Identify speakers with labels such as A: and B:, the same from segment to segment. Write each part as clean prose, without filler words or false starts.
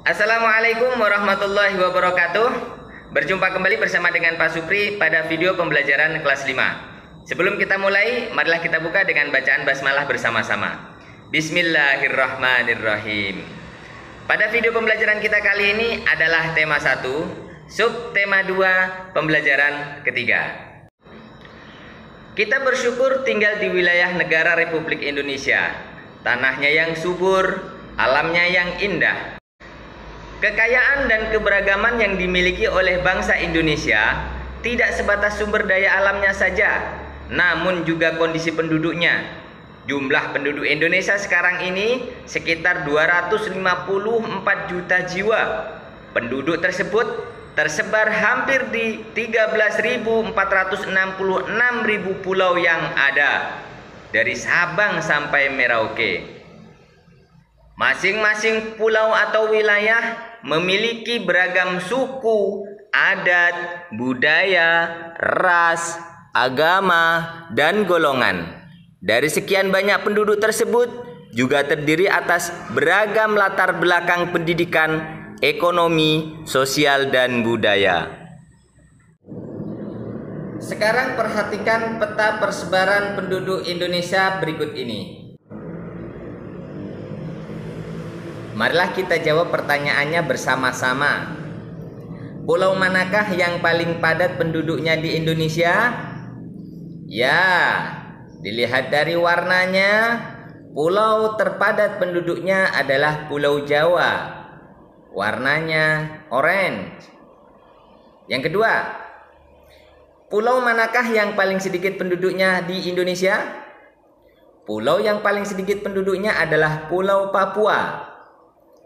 A: Assalamualaikum warahmatullahi wabarakatuh. Berjumpa kembali bersama dengan Pak Supri pada video pembelajaran kelas 5. Sebelum kita mulai, marilah kita buka dengan bacaan basmalah bersama-sama. Bismillahirrahmanirrahim. Pada video pembelajaran kita kali ini adalah tema 1, subtema 2, pembelajaran ketiga. Kita bersyukur tinggal di wilayah negara Republik Indonesia. Tanahnya yang subur, alamnya yang indah. Kekayaan dan keberagaman yang dimiliki oleh bangsa Indonesia tidak sebatas sumber daya alamnya saja, namun juga kondisi penduduknya. Jumlah penduduk Indonesia sekarang ini sekitar 254 juta jiwa. Penduduk tersebut tersebar hampir di 13.466.000 pulau yang ada, dari Sabang sampai Merauke. Masing-masing pulau atau wilayah memiliki beragam suku, adat, budaya, ras, agama, dan golongan. Dari sekian banyak penduduk tersebut juga terdiri atas beragam latar belakang pendidikan, ekonomi, sosial, dan budaya. Sekarang perhatikan peta persebaran penduduk Indonesia berikut ini. Marilah kita jawab pertanyaannya bersama-sama. Pulau manakah yang paling padat penduduknya di Indonesia? Ya, dilihat dari warnanya, pulau terpadat penduduknya adalah Pulau Jawa. Warnanya orange. Yang kedua, pulau manakah yang paling sedikit penduduknya di Indonesia? Pulau yang paling sedikit penduduknya adalah Pulau Papua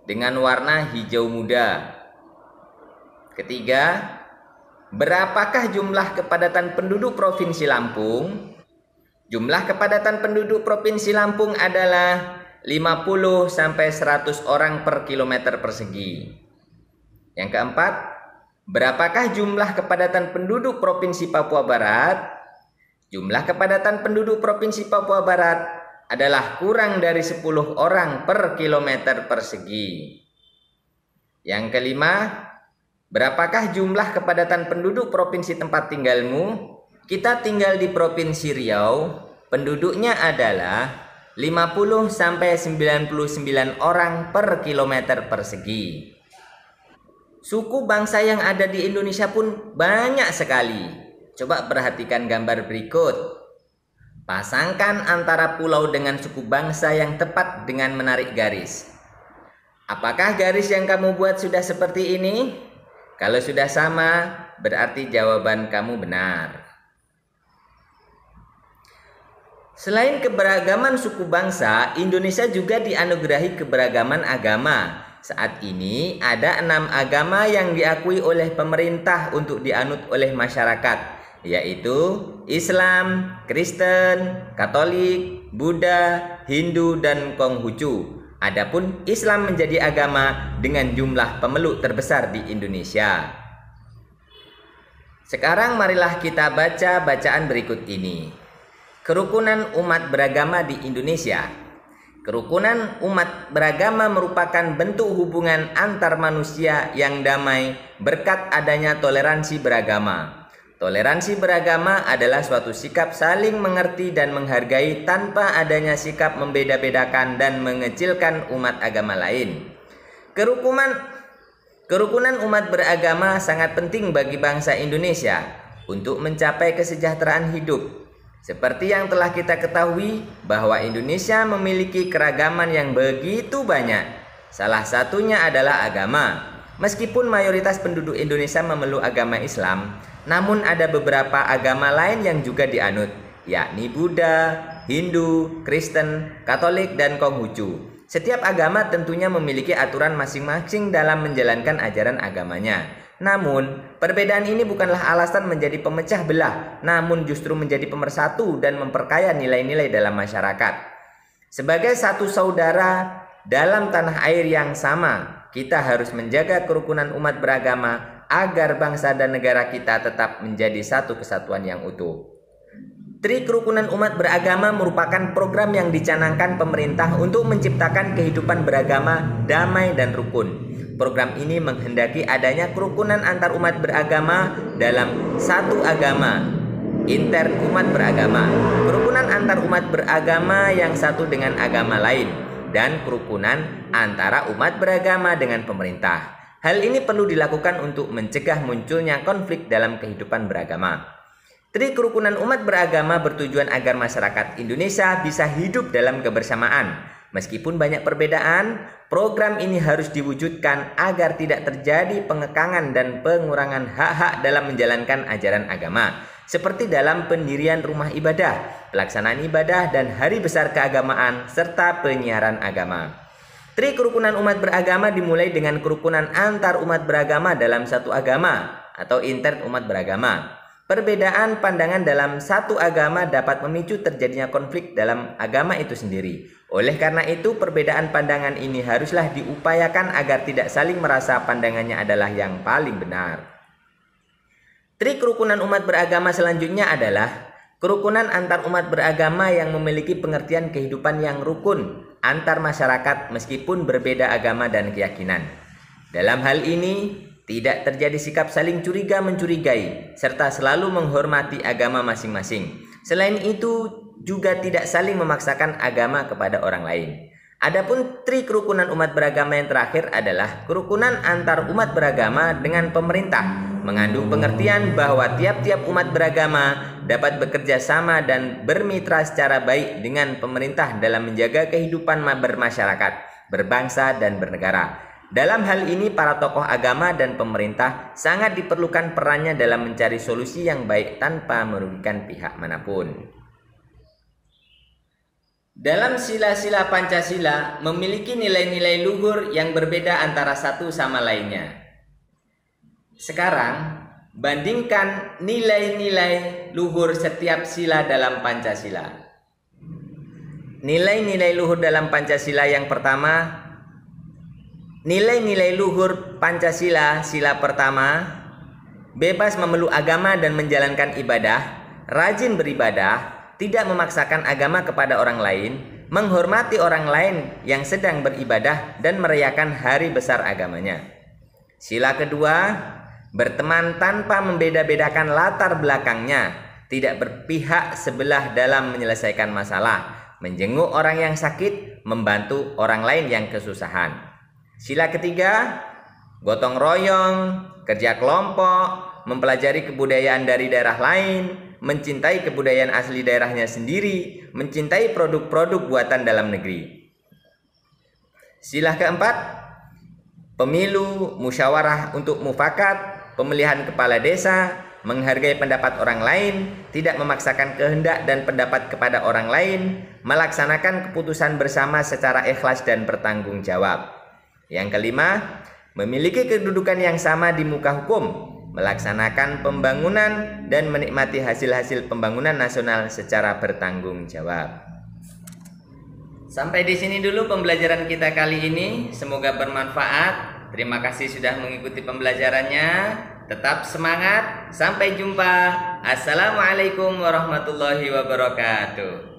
A: dengan warna hijau muda. Ketiga, berapakah jumlah kepadatan penduduk Provinsi Lampung? Jumlah kepadatan penduduk Provinsi Lampung adalah 50 sampai 100 orang per kilometer persegi. Yang keempat, berapakah jumlah kepadatan penduduk Provinsi Papua Barat? Jumlah kepadatan penduduk Provinsi Papua Barat adalah kurang dari 10 orang per kilometer persegi. Yang kelima, berapakah jumlah kepadatan penduduk provinsi tempat tinggalmu? Kita tinggal di Provinsi Riau, penduduknya adalah 50 sampai 99 orang per kilometer persegi. Suku bangsa yang ada di Indonesia pun banyak sekali. Coba perhatikan gambar berikut. Pasangkan antara pulau dengan suku bangsa yang tepat dengan menarik garis. Apakah garis yang kamu buat sudah seperti ini? Kalau sudah sama, berarti jawaban kamu benar. Selain keberagaman suku bangsa, Indonesia juga dianugerahi keberagaman agama. Saat ini ada 6 agama yang diakui oleh pemerintah untuk dianut oleh masyarakat, yaitu Islam, Kristen, Katolik, Buddha, Hindu, dan Konghucu. Adapun Islam menjadi agama dengan jumlah pemeluk terbesar di Indonesia. Sekarang marilah kita baca bacaan berikut ini. Kerukunan umat beragama di Indonesia. Kerukunan umat beragama merupakan bentuk hubungan antar manusia yang damai berkat adanya toleransi beragama. Toleransi beragama adalah suatu sikap saling mengerti dan menghargai tanpa adanya sikap membeda-bedakan dan mengecilkan umat agama lain. Kerukunan umat beragama sangat penting bagi bangsa Indonesia untuk mencapai kesejahteraan hidup. Seperti yang telah kita ketahui bahwa Indonesia memiliki keragaman yang begitu banyak. Salah satunya adalah agama. Meskipun mayoritas penduduk Indonesia memeluk agama Islam, namun ada beberapa agama lain yang juga dianut, yakni Buddha, Hindu, Kristen, Katolik, dan Konghucu. Setiap agama tentunya memiliki aturan masing-masing dalam menjalankan ajaran agamanya. Namun, perbedaan ini bukanlah alasan menjadi pemecah belah, namun justru menjadi pemersatu dan memperkaya nilai-nilai dalam masyarakat. Sebagai satu saudara dalam tanah air yang sama, kita harus menjaga kerukunan umat beragama agar bangsa dan negara kita tetap menjadi satu kesatuan yang utuh. Tri Kerukunan Umat Beragama merupakan program yang dicanangkan pemerintah untuk menciptakan kehidupan beragama, damai, dan rukun. Program ini menghendaki adanya kerukunan antar umat beragama dalam satu agama, interumat beragama, kerukunan antar umat beragama yang satu dengan agama lain, dan kerukunan antara umat beragama dengan pemerintah. Hal ini perlu dilakukan untuk mencegah munculnya konflik dalam kehidupan beragama. Tri Kerukunan Umat Beragama bertujuan agar masyarakat Indonesia bisa hidup dalam kebersamaan. Meskipun banyak perbedaan, program ini harus diwujudkan agar tidak terjadi pengekangan dan pengurangan hak-hak dalam menjalankan ajaran agama, seperti dalam pendirian rumah ibadah, pelaksanaan ibadah, dan hari besar keagamaan, serta penyiaran agama. Tri Kerukunan Umat Beragama dimulai dengan kerukunan antar umat beragama dalam satu agama atau interumat beragama. Perbedaan pandangan dalam satu agama dapat memicu terjadinya konflik dalam agama itu sendiri. Oleh karena itu, perbedaan pandangan ini haruslah diupayakan agar tidak saling merasa pandangannya adalah yang paling benar. Tri Kerukunan Umat Beragama selanjutnya adalah kerukunan antar umat beragama yang memiliki pengertian kehidupan yang rukun antar masyarakat meskipun berbeda agama dan keyakinan. Dalam hal ini, tidak terjadi sikap saling curiga-mencurigai, serta selalu menghormati agama masing-masing. Selain itu, juga tidak saling memaksakan agama kepada orang lain. Adapun Tri Kerukunan Umat Beragama yang terakhir adalah kerukunan antar umat beragama dengan pemerintah, mengandung pengertian bahwa tiap-tiap umat beragama dapat bekerja sama dan bermitra secara baik dengan pemerintah dalam menjaga kehidupan bermasyarakat, berbangsa, dan bernegara. Dalam hal ini, para tokoh agama dan pemerintah sangat diperlukan perannya dalam mencari solusi yang baik tanpa merugikan pihak manapun. Dalam sila-sila Pancasila memiliki nilai-nilai luhur yang berbeda antara satu sama lainnya. Sekarang, bandingkan nilai-nilai luhur setiap sila dalam Pancasila. Nilai-nilai luhur dalam Pancasila yang pertama, nilai-nilai luhur Pancasila sila pertama, bebas memeluk agama dan menjalankan ibadah, rajin beribadah, tidak memaksakan agama kepada orang lain, menghormati orang lain yang sedang beribadah, dan merayakan hari besar agamanya. Sila kedua, berteman tanpa membeda-bedakan latar belakangnya, tidak berpihak sebelah dalam menyelesaikan masalah, menjenguk orang yang sakit, membantu orang lain yang kesusahan. Sila ketiga, gotong royong, kerja kelompok, mempelajari kebudayaan dari daerah lain, mencintai kebudayaan asli daerahnya sendiri, mencintai produk-produk buatan dalam negeri. Sila keempat, pemilu, musyawarah untuk mufakat, pemilihan kepala desa, menghargai pendapat orang lain, tidak memaksakan kehendak dan pendapat kepada orang lain, melaksanakan keputusan bersama secara ikhlas dan bertanggung jawab. Yang kelima, memiliki kedudukan yang sama di muka hukum, melaksanakan pembangunan dan menikmati hasil-hasil pembangunan nasional secara bertanggung jawab. Sampai di sini dulu pembelajaran kita kali ini. Semoga bermanfaat. Terima kasih sudah mengikuti pembelajarannya. Tetap semangat. Sampai jumpa. Assalamualaikum warahmatullahi wabarakatuh.